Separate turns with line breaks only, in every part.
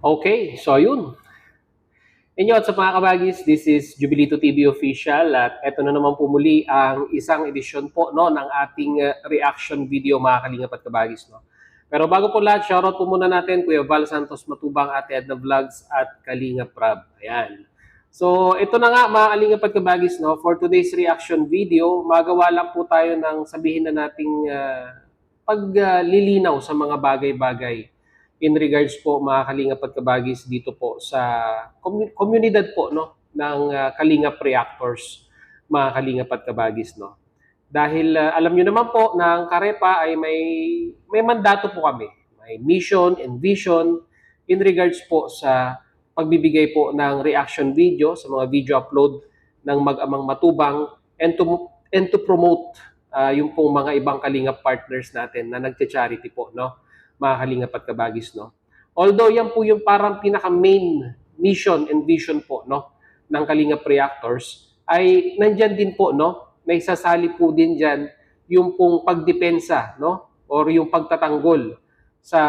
Okay, so yun. Inyo at sa mga kabagis, this is Jubilito TV Official at eto na naman po muli ang isang edisyon po no, ng ating reaction video mga kalingap at kabagis. No? Pero bago po lahat, shoutout po muna natin Kuya Val Santos Matubang, Ate Edna Vlogs at Kalingap Prab. Ayan. So ito na nga mga kalingap at kabagis, no? For today's reaction video, magawa lang po tayo ng sabihin na nating paglilinaw sa mga bagay-bagay in regards po mga Kalingap at Kabagis dito po sa komunidad po no ng Kalingap Reactors mga Kalingap at Kabagis no. Dahil alam niyo naman po na ang Karepa ay may mandato po kami, may mission and vision in regards po sa pagbibigay po ng reaction video sa mga video upload ng Mag-amang Matubang and to promote yung pong mga ibang Kalingap partners natin na nagcha-charity po no mga Kalingap at Kabagis, no? Although yan po yung parang pinaka-main mission and vision po, no, ng Kalingap Reactors, ay nandyan din po, no, naisasali po din dyan yung pong pagdepensa, no, or yung pagtatanggol sa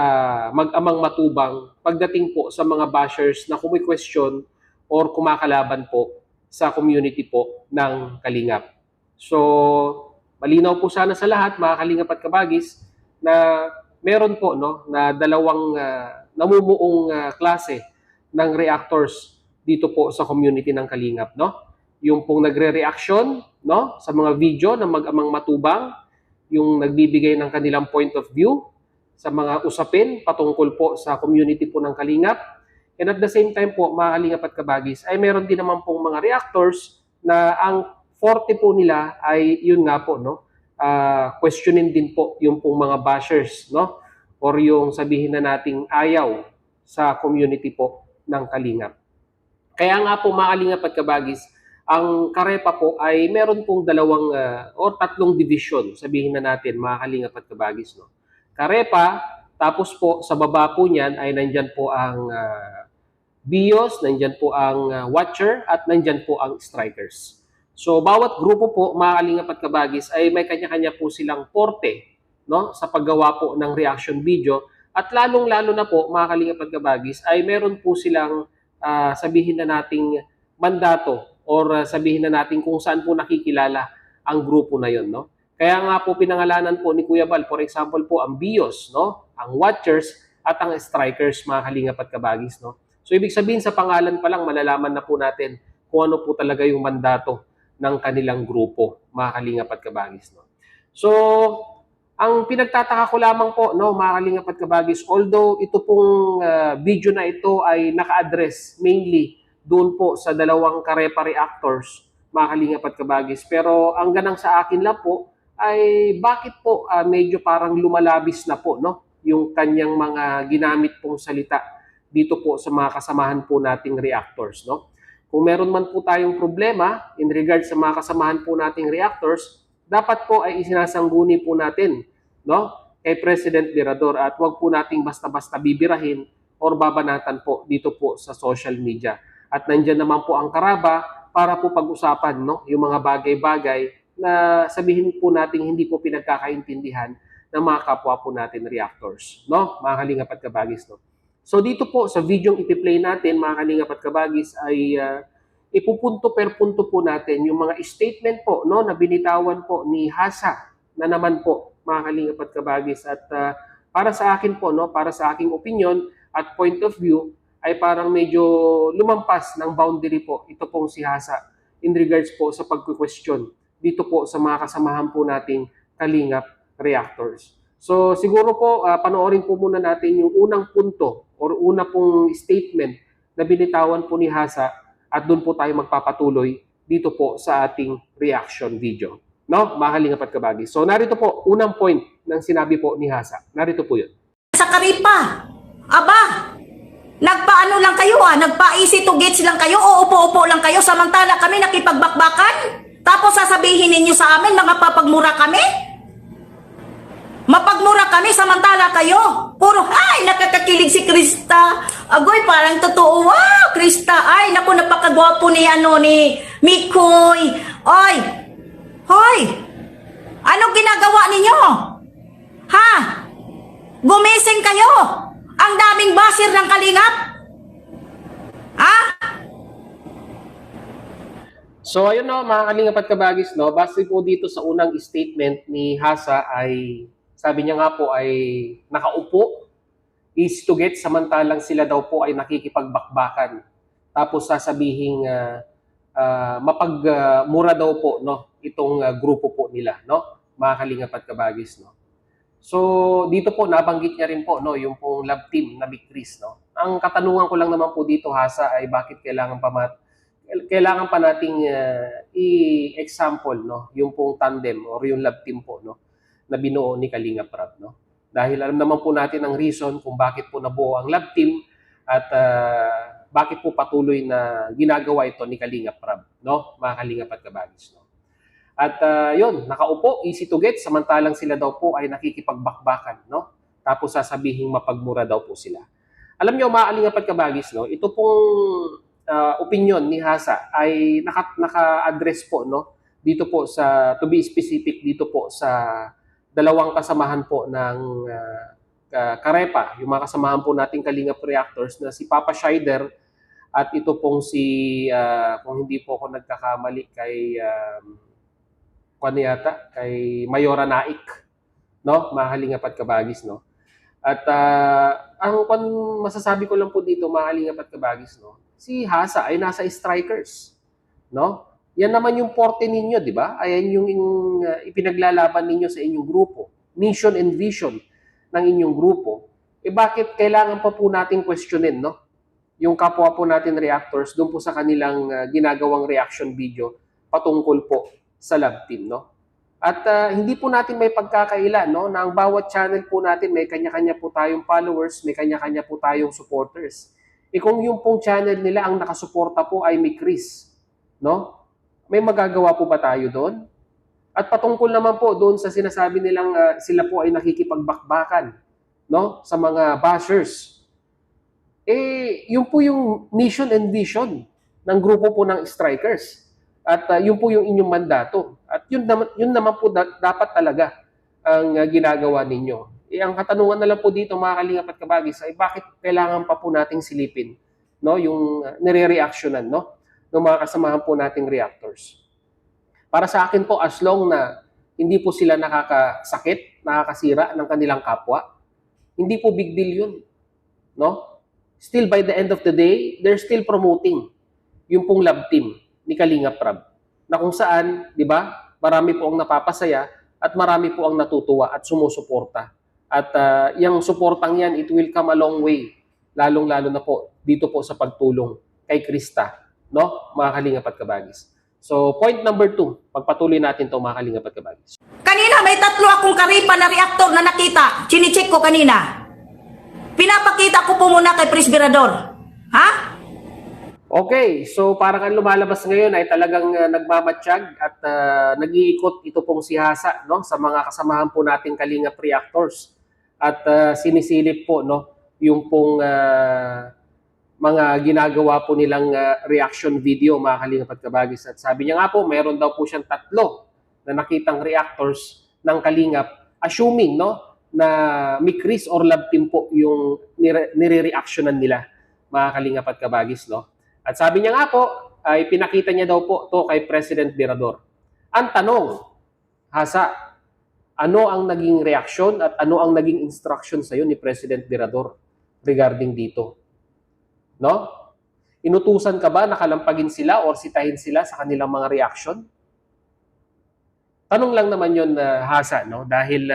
Mag-amang Matubang pagdating po sa mga bashers na kumi-question or kumakalaban po sa community po ng Kalingap. So, malinaw po sana sa lahat, mga Kalingap at Kabagis, na meron po no na dalawang namumuong klase ng reactors dito po sa community ng Kalingap no. Yung pong nagre-reaction no sa mga video ng Mag-amang Matubang, yung nagbibigay ng kanilang point of view sa mga usapin patungkol po sa community po ng Kalingap. And at the same time po mga Kalingap at Kabagis ay meron din naman pong mga reactors na ang forte po nila ay yun nga po no, questionin din po yung pong mga bashers no or yung sabihin na nating ayaw sa community po ng Kalingap. Kaya nga po mga Kalingap at Kabagis, ang Karepa po ay meron pong dalawang or tatlong division, sabihin na natin mga Kalingap at Kabagis no. Karepa, tapos po sa baba po niyan ay nandyan po ang BIOS, nandyan po ang Watcher at nandyan po ang Strikers. So bawat grupo po mga Kalingap at Kabagis ay may kanya-kanya po silang porte no sa paggawa po ng reaction video at lalong-lalo na po mga Kalingap at Kabagis ay meron po silang sabihin na nating mandato or sabihin na natin kung saan po nakikilala ang grupo na yon no. Kaya nga po pinangalanan po ni Kuya Bal, for example po ang BIOS no, ang Watchers at ang Strikers mga Kalingap at Kabagis no. So ibig sabihin sa pangalan pa lang malalaman na po natin kung ano po talaga yung mandato ng kanilang grupo, mga Kalingap at Kabagis. No? So, ang pinagtataka ko lamang po, no, mga Kalingap at Kabagis, although ito pong video na ito ay naka-address mainly doon po sa dalawang Karepa reactors, mga Kalingap at Kabagis, pero ang ganang sa akin lang po ay bakit po medyo parang lumalabis na po no, yung kanyang mga ginamit pong salita dito po sa mga kasamahan po nating reactors. No? Kung meron man po tayong problema in regards sa mga kasamahan po nating reactors, dapat po ay isinasangguni po natin no, kay President Virador at wag po nating basta-basta bibirahin or babanatan po dito po sa social media. At nandiyan naman po ang Karaba para po pag-usapan no, yung mga bagay-bagay na sabihin po natin hindi po pinagkakaintindihan ng mga kapwa po natin reactors. No? Mga Kalingap at Kabagis. No? So dito po sa video ipi-play natin mga Kalingap at Kabagis ay ipupunto per punto po natin yung mga statement po no na binitawan po ni Hasa na naman po mga Kalingap at Kabagis at para sa akin po no, para sa aking opinion at point of view ay parang medyo lumampas ng boundary po ito pong si Hasa in regards po sa pagku-question dito po sa mga kasamahan po nating Kalingap reactors. So siguro po panoorin po muna natin yung unang punto or una pong statement na binitawan po ni Hasa at doon po tayo magpapatuloy dito po sa ating reaction video. No, mga Kalingap at Kabagis. So narito po unang point ng sinabi po ni Hasa. Narito po 'yun.
Sa Karepa, aba, nagpaano lang kayo nagpa-easy to gauge lang kayo o upo-upo lang kayo samantala kami nakipagbakbakan? Tapos sasabihin ninyo sa amin mga papagmura kami? Mapagmura kami samantala kayo. Puro, ay, nakakakilig si Krista. Agoy, parang totoo. Wow, Krista. Ay, naku, napakagwapo ni, ni Mikoy. Oy, hoy, anong ginagawa ninyo? Ha? Gumising kayo. Ang daming basir ng Kalingap. Ha?
So ayun no, mga kalingap at kabagis, no, base po dito sa unang statement ni Hasa ay sabi niya nga po ay nakaupo, easy to get, samantalang sila daw po ay nakikipagbakbakan. Tapos sasabihin mapagmura daw po no itong grupo po nila, no, mga kalingap at kabagis, no. So dito po nabanggit niya rin po no yung pong love team na Big Chris, no. Ang katanungan ko lang naman po dito, Hasa, ay bakit kailangan pa nating i-example no yung pong tandem or yung love team po no na binuo ni Kalinga Prab, no. Dahil alam naman po natin ang reason kung bakit po nabuo ang love team at bakit po patuloy na ginagawa ito ni Kalinga Prab, no, mga Kalingap at kabagis, no. At yun, nakaupo, easy to get, samantalang sila daw po ay nakikipagbakbakan, no. Tapos sasabihin mapagmura daw po sila. Alam niyo, mga Kalingap at kabagis, no, ito pong opinion ni Hasa ay naka-address po no dito po sa, to be specific, dito po sa dalawang kasamahan po ng Karepa, yung mga kasamahan po nating Kalingap Reactors na si Papa Scheider at ito pong si kung hindi po ako nagkakamali kay kay Mayora Naik, no, mga Kalingap at kabagis, no. At ang masasabi ko lang po dito, mga Kalingap at kabagis, no, si Hasa ay nasa strikers, no? Yan naman yung forte ninyo, di ba? Ayan yung ipinaglalaban ninyo sa inyong grupo. Mission and vision ng inyong grupo. Bakit kailangan pa po nating questionin, no? Yung kapwa po natin reactors doon po sa kanilang ginagawang reaction video patungkol po sa love team, no? At hindi po natin may pagkakaila, no, na ang bawat channel po natin may kanya-kanya po tayong followers, may kanya-kanya po tayong supporters. Kung yung pong channel nila ang nakasuporta po ay may Chris, no? May magagawa po ba tayo doon? At patungkol naman po doon sa sinasabi nilang sila po ay nakikipagbakbakan, no, sa mga bashers. Yun po yung mission and vision ng grupo po ng strikers. At yun po yung inyong mandato. At yun naman po dapat talaga ang ginagawa ninyo. Ang katanungan na lang po dito, mga Kalingap at kabagis, ay bakit kailangan pa po nating silipin, no, yung nire-reactionan, no, ng mga kasamahan po nating reactors. Para sa akin po, as long na hindi po sila nakakasakit, nakakasira ng kanilang kapwa, hindi po big deal yun, no. Still, by the end of the day, they're still promoting yung pong love team ni Kalinga Prab, na kung saan, di ba, marami po ang napapasaya at marami po ang natutuwa at sumusuporta. At yung suportang yan, it will come a long way, lalong-lalo na po dito po sa pagtulong kay Krista, no, mga Kalingap at kabagis. So, point number 2, pagpatuloy natin to, mga Kalingap at kabagis.
Kanina may 3 akong Karepa na reactor na nakita. Chine-check ko kanina. Pinapakita ko po muna kay Presbyrador. Ha?
Okay, so parang ang lumalabas ngayon ay talagang nagmamatsyag at nag-iikot ito pong si Hasa, no, sa mga kasamahan po nating Kalingap Reactors. At sinisilip po, no, yung pong mga ginagawa po nilang reaction video, mga Kalingap at kabagis. At sabi niya nga po, mayroon daw po siyang 3 na nakitang reactors ng Kalingap, assuming, no, na may Chris or love team po yung nire-reactionan nila, mga Kalingap at kabagis, no. At sabi niya nga po, ay pinakita niya daw po to kay President Virador. Ang tanong, Hasa, ano ang naging reaksyon at ano ang naging instruction sa iyo ni President Virador regarding dito? No? Inutusan ka ba na kalampagin sila or sitahin sila sa kanilang mga reaction? Tanong lang naman yun, Hasa, no? Dahil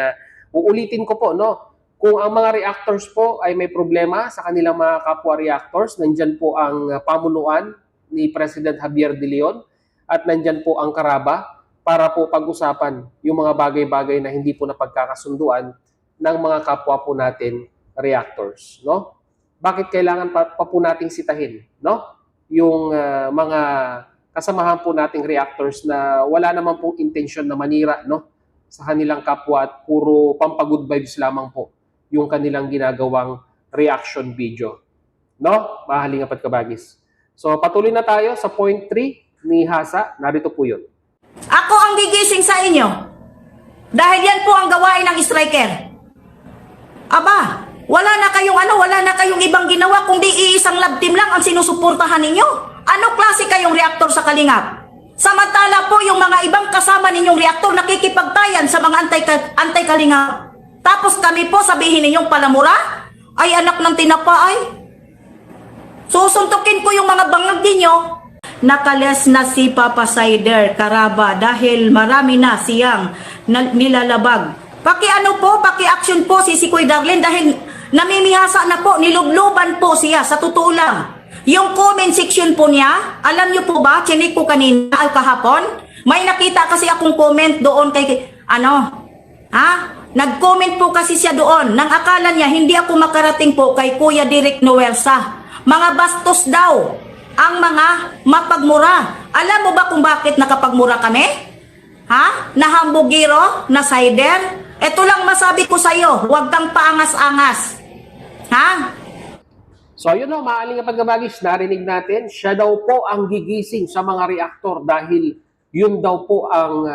uulitin ko po, no? Kung ang mga reactors po ay may problema sa kanilang mga kapwa reactors, nandyan po ang pamunuan ni President Javier De Leon at nandyan po ang Karaba para po pag-usapan yung mga bagay-bagay na hindi po napagkakasunduan ng mga kapwa po natin reactors, no? Bakit kailangan pa po nating sitahin, no, yung mga kasamahan po nating reactors na wala naman pong intensyon na manira, no, sa kanilang kapwa at puro pampagood vibes lamang po yung kanilang ginagawang reaction video, no, mga Kalingap at kabagis. So patuloy na tayo sa point 3 ni Hasa. Narito po yun.
Ako ang gigising sa inyo. Dahil yan po ang gawain ng striker. Aba, Wala na kayong wala na kayong ibang ginawa kundi iisang love team lang ang sinusuportahan ninyo. Ano klase kayong reaktor sa Kalingap? Samantala po yung mga ibang kasama ninyong reaktor nakikipagtayan sa mga anti-Kalingap. Tapos kami po sabihin ninyong palamura? Ay anak ng tinapa ay. Susuntukin ko yung mga bangag ninyo. Nakales na si Papa Sider Caraba dahil marami na siyang nilalabag. Paki-action po si Sikoy Darlene dahil namimihasa na po, nilubluban po siya sa totoo lang. Yung comment section po niya, alam niyo po ba, chinik ko kanina kahapon, may nakita kasi akong comment doon kay, nag-comment po kasi siya doon, nang akala niya hindi ako makarating po kay Kuya Direk Noelsa. Mga bastos daw ang mga mapagmura. Alam mo ba kung bakit nakapagmura kami? Nahambugiro, na sider? Ito lang masabi ko sa'yo, huwag kang paangas-angas.
So ayun o, maaling pagkabagis, narinig natin, siya daw po ang gigising sa mga reaktor dahil yun daw po ang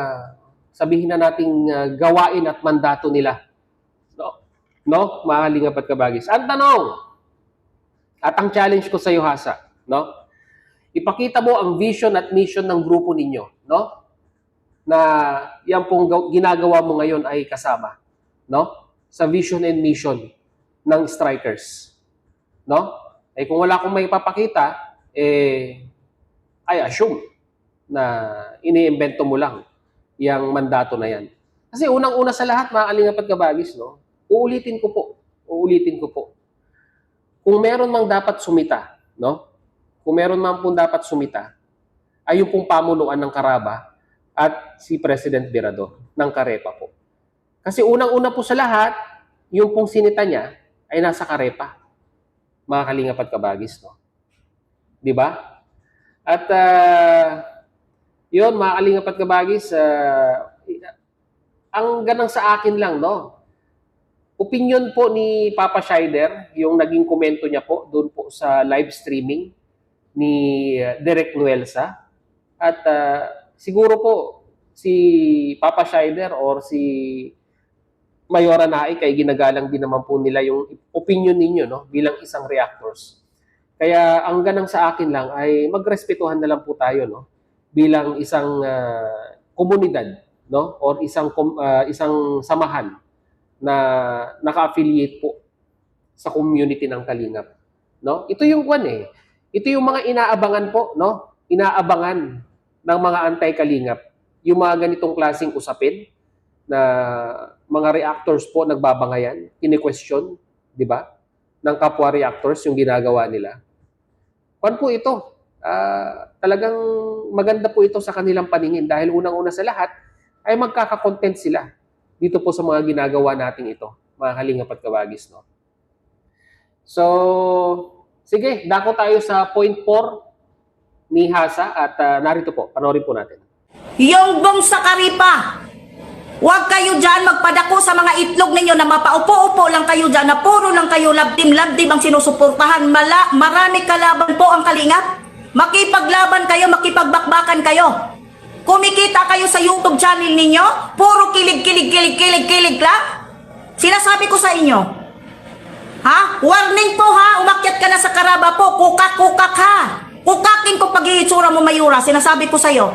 sabihin na nating gawain at mandato nila. No? Maaling pagkabagis. Ang tanong, at ang challenge ko sa iyo, Hasa, no? Ipakita mo ang vision at mission ng grupo ninyo, no? Na yan pong ginagawa mo ngayon ay kasama, no? Sa vision and mission ng strikers. No? Eh kung wala akong may ipapakita, I assume na iniimbento mo lang yung mandato na yan. Kasi unang-una sa lahat, mga kalingapat kabagis, no? Uulitin ko po. Kung meron mang dapat sumita, no? Kung meron mang pong dapat sumita, ay yung pong pamunuan ng Caraba at si President Virador ng Carepa po. Kasi unang-una po sa lahat, yung pong sinita niya ay nasa Carepa. Mga kalingap at kabagis, no? Di ba? At yun, mga kalingap at kabagis, ang ganang sa akin lang, no? Opinion po ni Papa Sider, yung naging komento niya po doon po sa live streaming ni Direk Noelsa. At siguro po si Papa Sider or si Mayora Naik ay ginagalang din naman po nila yung opinion ninyo, no, bilang isang reactors. Kaya ang ganang sa akin lang ay magrespetuhan na lang po tayo, no, bilang isang komunidad, no, or isang samahan na naka-affiliate po sa community ng Kalingap, no? Ito yung ito yung mga inaabangan po, no? Inaabangan ng mga anti-Kalingap, yung mga ganitong klaseng usapin na mga reactors po nagbabangayan, kini-question, di ba? Ng kapwa reactors yung ginagawa nila. Pan po ito, talagang maganda po ito sa kanilang paningin dahil unang-una sa lahat ay magkaka-content sila dito po sa mga ginagawa nating ito, mga kalingap at kabagis, no? So, sige, dako tayo sa point 4 ni Hasa at narito po, panoorin po natin.
Yung bong sa Karipa, huwag kayo dyan magpadako sa mga itlog ninyo na mapaupo-upo lang kayo dyan, na puro lang kayo labdim ang sinusuportahan. Marami kalaban po ang Kalingap. Makipaglaban kayo, makipagbakbakan kayo. Kumikita kayo sa YouTube channel ninyo, puro kilig lang. Sinasabi ko sa inyo. Warning po umakyat ka na sa Caraba po, kukak ha. Kukakin ko pag iitsura mo, Mayura, sinasabi ko sa'yo.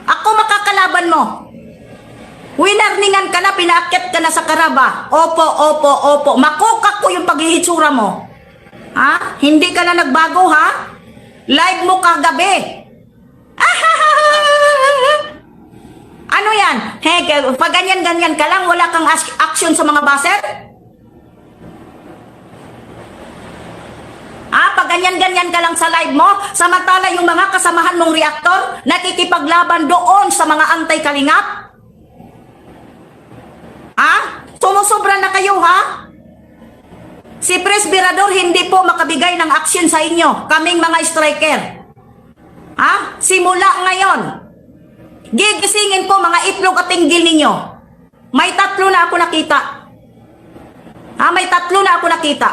Ako makakalaban mo. Winarningan ka na, pinaakyat ka na sa Caraba. Opo. Makukak ko yung paghihitsura mo. Hindi ka na nagbago, Live mo kagabi. Ano yan? Pag ganyan ka lang, wala kang action sa mga baser? Pag ganyan ka lang sa live mo, samantala yung mga kasamahan mong reaktor, nakikipaglaban doon sa mga anti-Kalingap? Sumusobra na kayo, Si Pres Virador hindi po makabigay ng aksyon sa inyo, kaming mga striker. Simula ngayon, gigisingin po mga itlog at tinggil ninyo. May 3 na ako nakita. May 3 na ako nakita.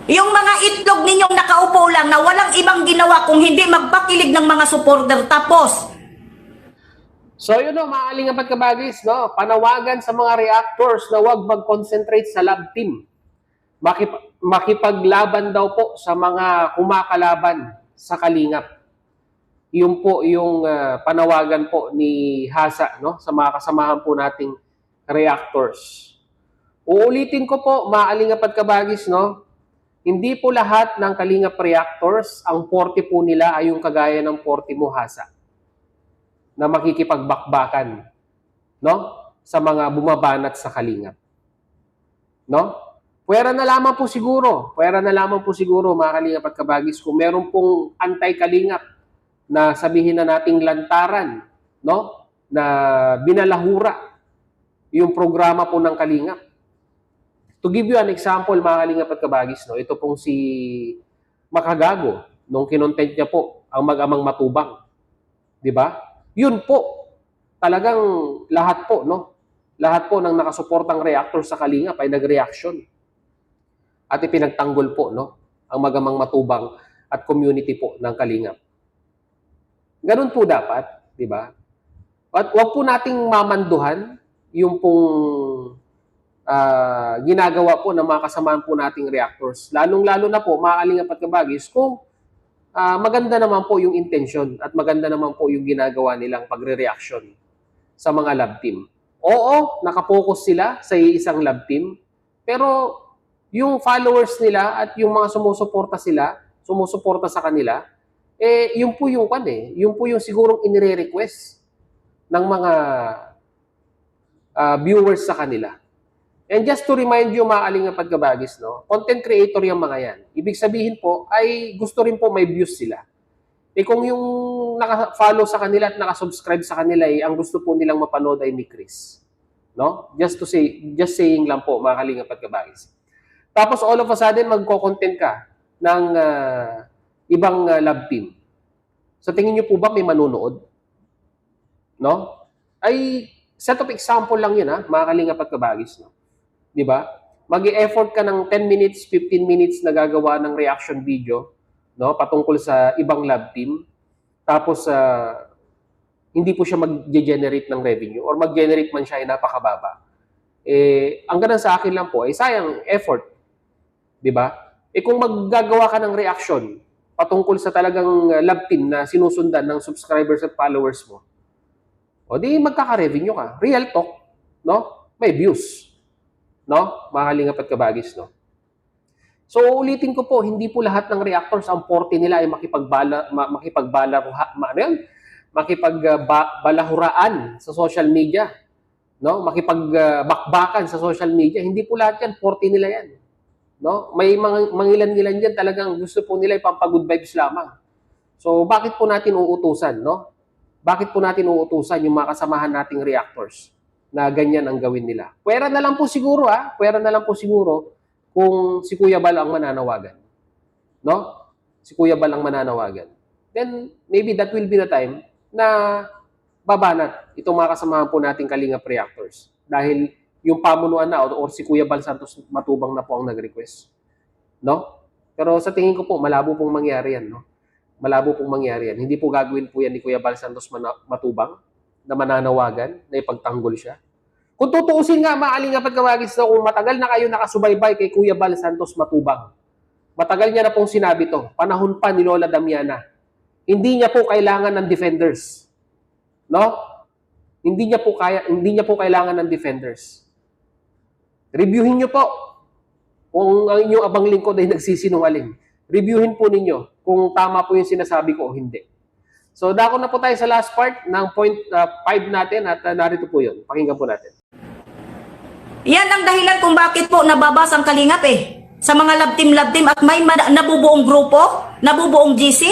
Yung mga itlog ninyong nakaupo lang na walang ibang ginawa kung hindi magpakilig ng mga supporter. Tapos,
So yun no, mga kalingap at kabagis, no? Panawagan sa mga reactors na huwag mag-concentrate sa lab team. Makipaglaban daw po sa mga kumakalaban sa kalingap. Yun po yung panawagan po ni Hasa, no? Sa mga kasamahan po nating reactors. Uulitin ko po, mga kalingap at kabagis, no? Hindi po lahat ng kalingap reactors, ang 40 po nila ay yung kagaya ng 40 mo, Hasa, na makikipagbakbakan, no? Sa mga bumabanat sa kalingap. No? Pwera na lamang po siguro, mga kalingap at kabagis, kung meron pong anti-kalingap na sabihin na nating lantaran, no? Na binalahura yung programa po ng kalingap. To give you an example, mga kalingap at kabagis, no? Ito pong si Makagago, nung kinontent niya po ang mag-amang matubang. Di ba? Yun po, talagang lahat po, no? Lahat po ng nakasuportang reactor sa kalingap ay nag-reaction. At ipinagtanggol po, no? Ang magamang matubang at community po ng kalingap. Ganun po dapat, di ba? At huwag po nating mamanduhan yung pong ginagawa po ng mga kasamaan po nating reactors. Lalong-lalo na po, mga kalingap at kabagis, kung maganda naman po yung intention at maganda naman po yung ginagawa nilang pagre-reaction sa mga lab team. Oo, nakapokus sila sa isang lab team, pero yung followers nila at yung mga sumusuporta sa kanila, yun po yung yun po yung sigurong inire-request ng mga viewers sa kanila. And just to remind you, mga kalingap at kabagis, no, content creator yung mga yan. Ibig sabihin po, ay gusto rin po may views sila. Kung yung naka-follow sa kanila at naka-subscribe sa kanila, ang gusto po nilang mapanood ay ni Chris. No? Just saying lang po, mga kalingap at kabagis. Tapos all of a sudden, magko-content ka ng ibang lab team. So tingin niyo po ba may manonood? No? Ay, set of example lang yun, mga kalingap at kabagis. No? Di ba? Mag-e-effort ka ng 10 minutes, 15 minutes na gagawa ng reaction video, no, patungkol sa ibang lab team. Tapos hindi po siya mag-generate ng revenue or mag-generate man siya ay napakababa. Ang ganun sa akin lang po ay sayang effort. 'Di ba? Kung maggagawa ka ng reaction patungkol sa talagang lab team na sinusundan ng subscribers at followers mo, o di magkaka-revenue ka. Real talk, no? May views. No? Mga kalingap at kabagis, no? So, ulitin ko po, hindi po lahat ng reactors, ang 40 nila ay makipagbalahuraan sa social media, no? Makipagbakbakan sa social media. Hindi po lahat yan, 40 nila yan. No? May mangilan-ngilan dyan talagang gusto po nila ipampag-good vibes lamang. So, bakit po natin uutusan, no? Bakit po natin uutusan yung mga kasamahan nating reactors na ganyan ang gawin nila? Pwera na lang po siguro, Pwera na lang po siguro kung si Kuya Bal ang mananawagan. No? Si Kuya Bal ang mananawagan. Then, maybe that will be the time na babanat itong mga kasamahan po nating kalingap reactors. Dahil yung pamunuan na or si Kuya Bal Santos Matubang na po ang nag-request. No? Pero sa tingin ko po, malabo pong mangyari yan. No? Malabo pong mangyari yan. Hindi po gagawin po yan ni Kuya Bal Santos Matubang na mananawagan, na ipagtanggol siya. Kung tutuusin nga, mga kalingap at kabagis, kung matagal na kayo nakasubaybay kay Kuya Bal Santos Matubang, matagal niya na pong sinabi to, panahon pa ni Lola Damiana, hindi niya po kailangan ng defenders. No? Hindi niya po kailangan ng defenders. Reviewin niyo po kung ang inyong abang lingkod ay nagsisinungaling. Reviewin po ninyo kung tama po yung sinasabi ko o hindi. So, dako na po tayo sa last part ng point 5 natin at narito po yun. Pakinggan po natin.
Yan ang dahilan kung bakit po nababas ang kalingap sa mga lab team at may nabubuong grupo, nabubuong GC.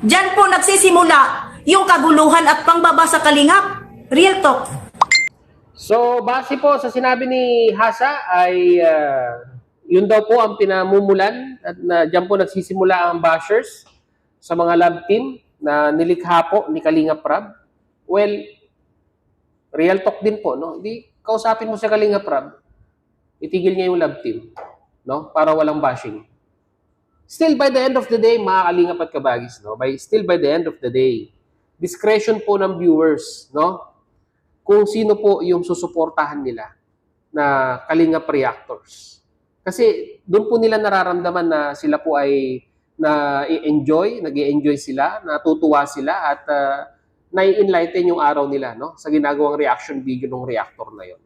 Diyan po nagsisimula yung kaguluhan at pangbaba sa kalingap. Real talk.
So, base po sa sinabi ni Hasa ay yun daw po ang pinamumulan at diyan po nagsisimula ang bashers sa mga lab team na nilikha po ni Kalingap Rab. Well, real talk din po, no? Di kausapin mo sa Kalingap Rab, itigil niya yung lab team, no? Para walang bashing. Still by the end of the day, mga Kalingap at kabagis, no? By the end of the day, discretion po ng viewers, no? Kung sino po yung susuportahan nila na Kalingap reactors. Kasi doon po nila nararamdaman na sila po ay nag-i-enjoy sila, natutuwa sila at nai-enlighten yung araw nila, no? Sa ginagawang reaction video ng reactor na yon.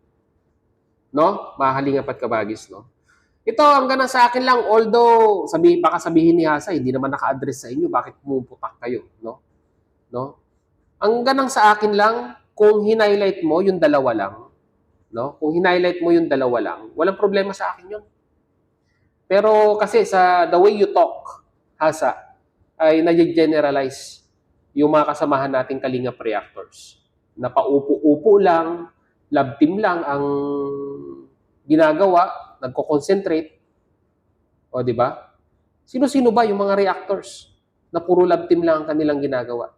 No? Mga Kalingap at Kabagis, no? Ito, hanggang na sa akin lang, although baka sabihin ni Hasa, hindi naman naka-address sa inyo, bakit pumuputak kayo, no? No? Hanggang lang sa akin lang, kung hinighlight mo yung dalawa lang, no? Kung hinighlight mo yung dalawa lang, walang problema sa akin yun. Pero kasi sa the way you talk, Hasa, ay nag-generalize yung mga kasamahan nating Kalingap reactors. Na paupo-upo lang, love team lang ang ginagawa, nagko-concentrate. O, di ba? Sino-sino ba yung mga reactors na puro love team lang ang kanilang ginagawa?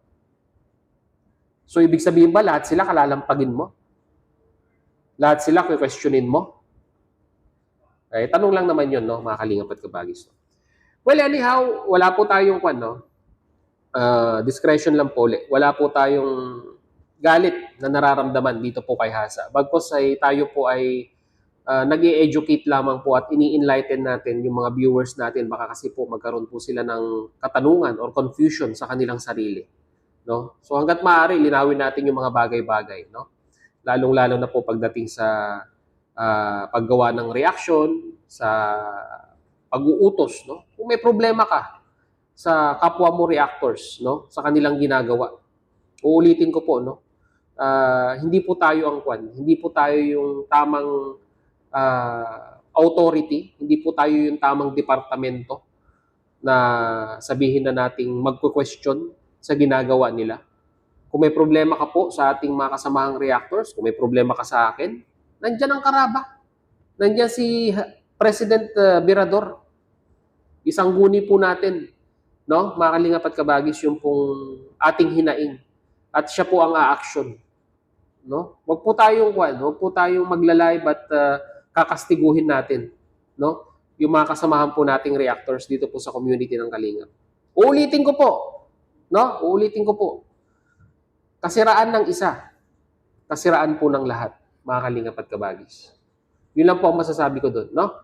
So, ibig sabihin ba lahat sila kalalampagin mo? Lahat sila questionin mo? Eh, tanong lang naman yun, no? Mga Kalingap at Kabagis. Well, anyhow, wala po tayong discretion lang po ulit. Wala po tayong galit na nararamdaman dito po kay Hasa. Bagkos ay tayo po ay nag-i-educate lamang po at ini-enlighten natin yung mga viewers natin. Baka kasi po magkaroon po sila ng katanungan or confusion sa kanilang sarili. No? So hanggat maaari, linawin natin yung mga bagay-bagay. No? Lalong-lalo na po pagdating sa paggawa ng reaction, sa pag-uutos. No? Kung may problema ka sa kapwa mo reactors, no? Sa kanilang ginagawa. Uulitin ko po, no? Hindi po tayo ang hindi po tayo yung tamang authority, hindi po tayo yung tamang departamento na sabihin na nating magko-question sa ginagawa nila. Kung may problema ka po sa ating mga kasamahang reactors, kung may problema ka sa akin, nandyan ang karaba. Nandyan si President Virador. Isang guni po natin, no? Mga Kalingap at Kabagis, yung pong ating hinaing. At siya po ang a-action. No? Wag po tayong magla-live at kakastiguhin natin, no? Yung mga kasamahan po nating reactors dito po sa community ng Kalingap. Uulitin ko po, no? Uulitin ko po. Kasiraan ng isa, kasiraan po ng lahat, mga Kalingap at Kabagis. Yun lang po ang masasabi ko doon, no?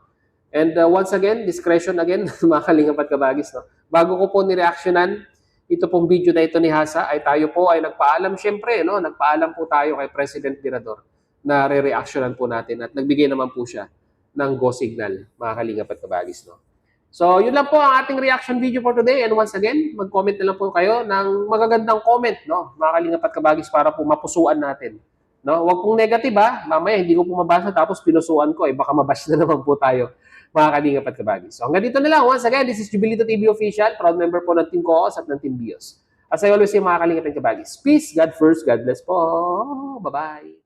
And once again, discretion again, mga Kalingap at Kabagis, no? Bago ko po nireaksyonan ito pong video na ito ni Hasa, ay tayo po ay nagpaalam syempre, no? Nagpaalam po tayo kay President Virador na re-reactionan po natin at nagbigay naman po siya ng go signal, mga Kalingap at Kabagis, no? So, yun lang po ang ating reaction video for today. And once again, mag-comment na lang po kayo ng magagandang comment, no? Mga Kalingap at Kabagis, para po mapusuan natin, no? Huwag pong negative, ha? Mamaya hindi ko po mabasa tapos pinusuan ko, baka mabash na naman po tayo, mga Kalingap at Kabagis. So hanggang dito na lang. Once again, this is Jubilito TV Official, proud member po ng Team Coos at ng Team Bios. As I always say, mga Kalingap at Kabagis, peace, God first, God bless po. Bye-bye.